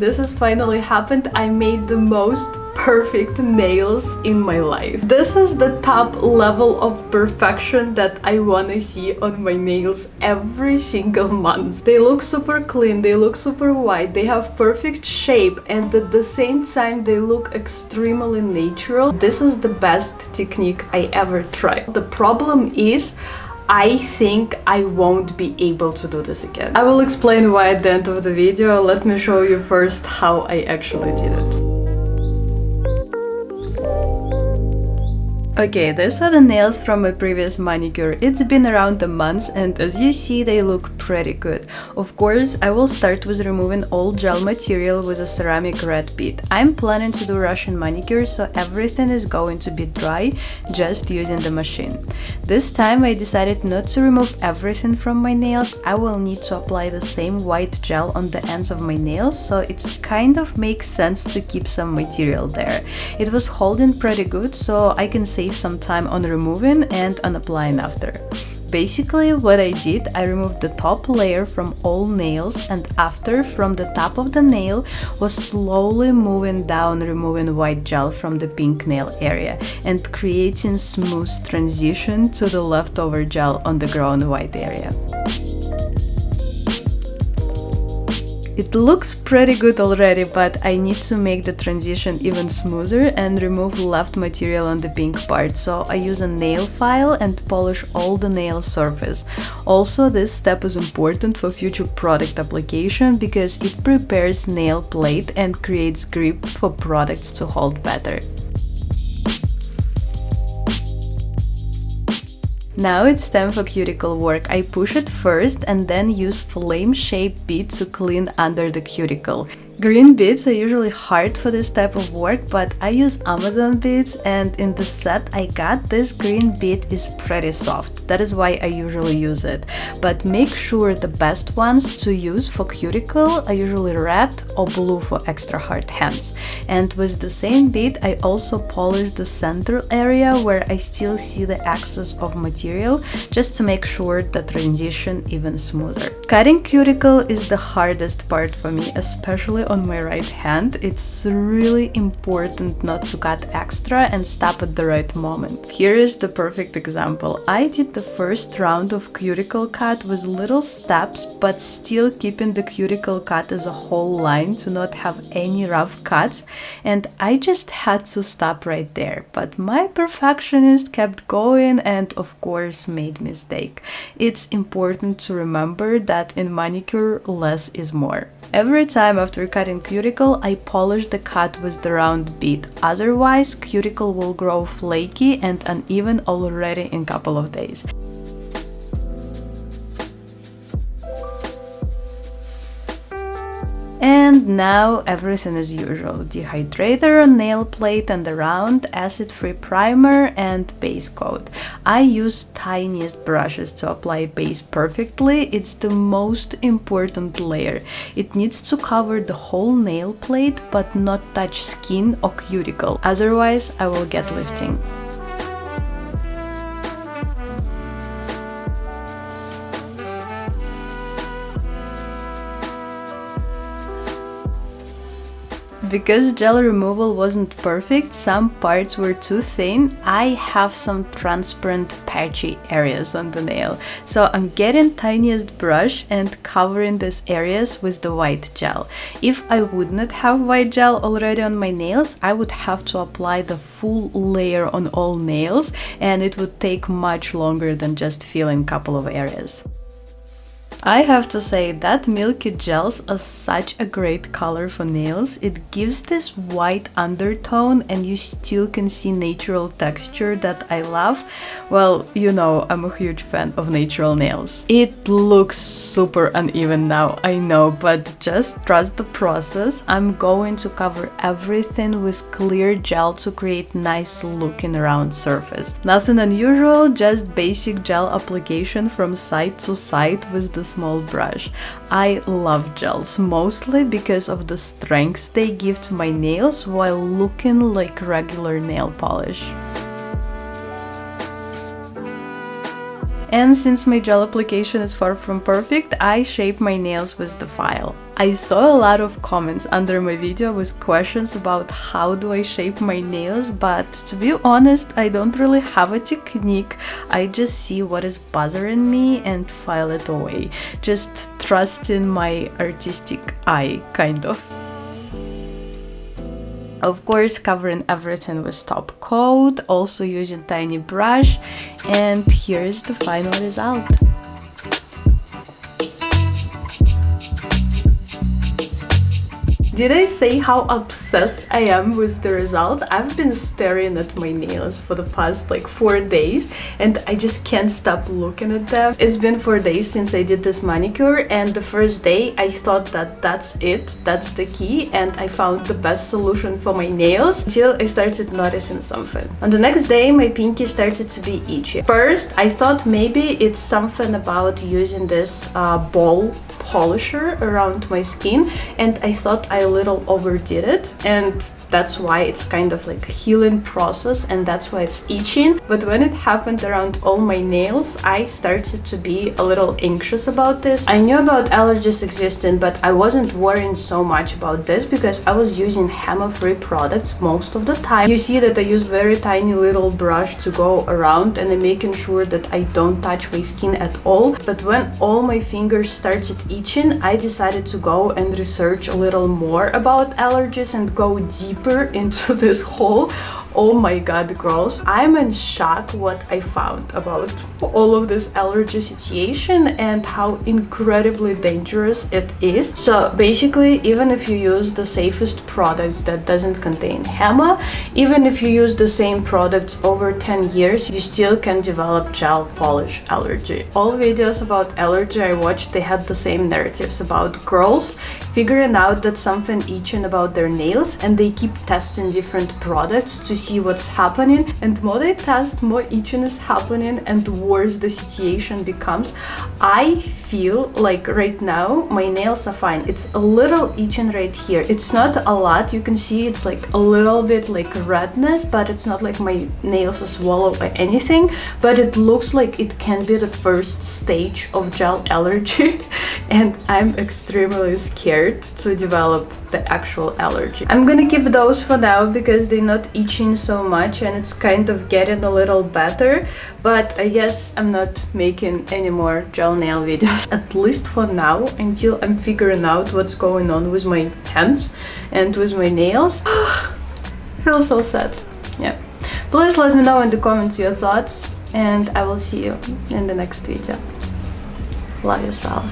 This has finally happened. I made the most perfect nails in my life. This is the top level of perfection that I wanna see on my nails every single month. They look super clean, they look super white, they have perfect shape, and at the same time they look extremely natural. This is the best technique I ever tried. The problem is I think I won't be able to do this again. I will explain why at the end of the video. Let me show you first how I actually did it. Okay, these are the nails from my previous manicure. It's been around a month and as you see they look pretty good. Of course, I will start with removing all gel material with a ceramic red bead. I'm planning to do Russian manicure, so everything is going to be dry just using the machine. This time I decided not to remove everything from my nails. I will need to apply the same white gel on the ends of my nails, so it's kind of makes sense to keep some material there. It was holding pretty good, so I can save some time on removing and on applying after. Basically, what I did, I removed the top layer from all nails and after, from the top of the nail, was slowly moving down, removing white gel from the pink nail area and creating smooth transition to the leftover gel on the grown white area. It looks pretty good already, but I need to make the transition even smoother and remove left material on the pink part, so I use a nail file and polish all the nail surface. Also, this step is important for future product application because it prepares nail plate and creates grip for products to hold better. Now it's time for cuticle work. I push it first and then use flame-shaped bead to clean under the cuticle. Green beads are usually hard for this type of work, but I use Amazon beads and in the set I got, this green bead is pretty soft. That is why I usually use it. But make sure the best ones to use for cuticle are usually red or blue for extra hard hands. And with the same bead I also polish the center area where I still see the excess of material, just to make sure the transition even smoother. Cutting cuticle is the hardest part for me, especially on my right hand. It's really important not to cut extra and stop at the right moment. Here is the perfect example. I did the first round of cuticle cut with little steps, but still keeping the cuticle cut as a whole line to not have any rough cuts, and I just had to stop right there. But my perfectionist kept going and of course made mistake. It's important to remember that in manicure less is more. Every time after cutting cuticle, I polish the cut with the round bead, otherwise cuticle will grow flaky and uneven already in a couple of days. And now everything as usual. Dehydrator, nail plate and around, acid-free primer and base coat. I use tiniest brushes to apply base perfectly. It's the most important layer. It needs to cover the whole nail plate but not touch skin or cuticle, otherwise I will get lifting. Because gel removal wasn't perfect, some parts were too thin, I have some transparent patchy areas on the nail. So I'm getting tiniest brush and covering these areas with the white gel. If I would not have white gel already on my nails, I would have to apply the full layer on all nails and it would take much longer than just filling a couple of areas. I have to say that milky gels are such a great color for nails. It gives this white undertone and you still can see natural texture that I love. Well, you know, I'm a huge fan of natural nails. It looks super uneven now, I know, but just trust the process. I'm going to cover everything with clear gel to create nice looking round surface. Nothing unusual, just basic gel application from side to side with the small brush. I love gels, mostly because of the strength they give to my nails while looking like regular nail polish. And since my gel application is far from perfect, I shape my nails with the file. I saw a lot of comments under my video with questions about how do I shape my nails, but to be honest, I don't really have a technique. I just see what is bothering me and file it away. Just trust in my artistic eye, kind of. Of course, covering everything with top coat, also using tiny brush, and here's the final result. Did I say how obsessed I am with the result? I've been staring at my nails for the past like 4 days and I just can't stop looking at them. It's been 4 days since I did this manicure, and the first day I thought that that's it, that's the key, and I found the best solution for my nails until I started noticing something. On the next day my pinky started to be itchy. First I thought maybe it's something about using this ball polisher around my skin, and I thought I a little overdid it, and that's why it's kind of like a healing process and that's why it's itching. But when it happened around all my nails, I started to be a little anxious about this. I knew about allergies existing, but I wasn't worrying so much about this because I was using hammer-free products most of the time. You see that I use very tiny little brush to go around and I'm making sure that I don't touch my skin at all. But when all my fingers started itching, I decided to go and research a little more about allergies and go deeper into this hole. Oh my god, girls, I'm in shock what I found about all of this allergy situation and how incredibly dangerous it is. So basically, even if you use the safest products that doesn't contain hammer, even if you use the same products over 10 years, you still can develop gel polish allergy. All videos about allergy I watched, they had the same narratives about girls figuring out that something itching about their nails, and they keep testing different products to see what's happening, and more they test, more itching is happening and worse the situation becomes. I feel like right now my nails are fine. It's a little itching right here. It's not a lot, you can see it's like a little bit like redness, but it's not like my nails are swollen or anything, but it looks like it can be the first stage of gel allergy and I'm extremely scared to develop the actual allergy. I'm gonna keep those for now because they're not itching so much and it's kind of getting a little better, but I guess I'm not making any more gel nail videos, at least for now, until I'm figuring out what's going on with my hands and with my nails. I feel so sad. Yeah, please let me know in the comments your thoughts and I will see you in the next video. Love yourself.